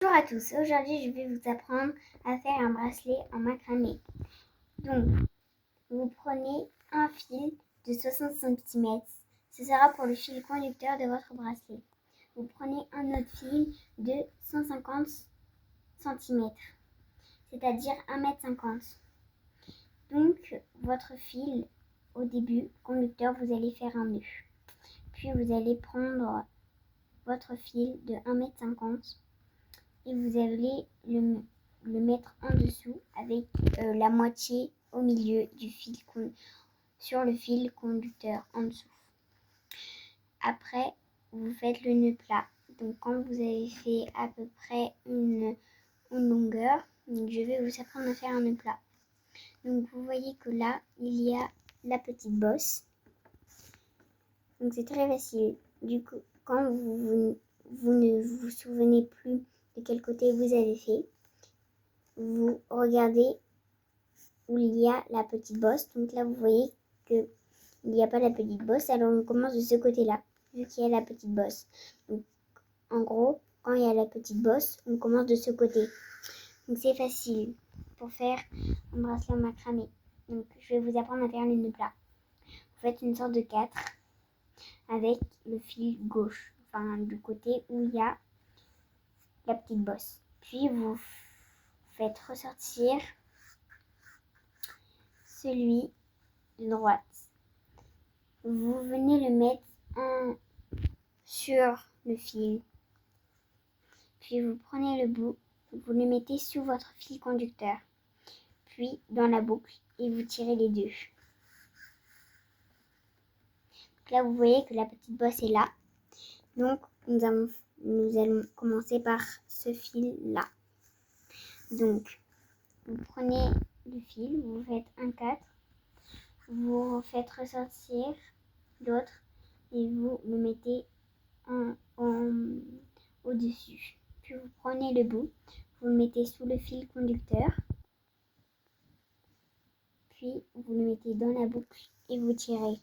Bonjour à tous, aujourd'hui je vais vous apprendre à faire un bracelet en macramé. Donc, vous prenez un fil de 60 cm, ce sera pour le fil conducteur de votre bracelet. Vous prenez un autre fil de 150 cm, c'est-à-dire 1,50 m. Donc, votre fil, au début, conducteur, vous allez faire un nœud. Puis vous allez prendre votre fil de 1,50 m et vous allez le mettre en dessous avec la moitié au milieu du fil sur le fil conducteur en dessous. Après, vous faites le nœud plat. Donc quand vous avez fait à peu près une longueur, je vais vous apprendre à faire un nœud plat. Donc vous voyez que là, il y a la petite bosse. Donc c'est très facile. Du coup, quand vous ne vous souvenez plus de quel côté vous avez fait, vous regardez où il y a la petite bosse. Donc là, vous voyez qu'il n'y a pas la petite bosse. Alors, on commence de ce côté-là, vu qu'il y a la petite bosse. Donc, en gros, quand il y a la petite bosse, on commence de ce côté. Donc, c'est facile pour faire un bracelet en macramé. Donc, je vais vous apprendre à faire le nœud plat. Vous faites une sorte de 4 avec le fil gauche, enfin, du côté où il y a la petite bosse. Puis, vous faites ressortir celui de droite. Vous venez le mettre sur le fil. Puis vous prenez le bout, vous le mettez sous votre fil conducteur. Puis dans la boucle et vous tirez les deux. Donc là vous voyez que la petite bosse est là. Donc nous allons commencer par ce fil là. Donc vous prenez le fil, vous faites un 4, vous faites ressortir l'autre et vous le mettez au-dessus. Puis vous prenez le bout, vous le mettez sous le fil conducteur, puis vous le mettez dans la boucle et vous tirez.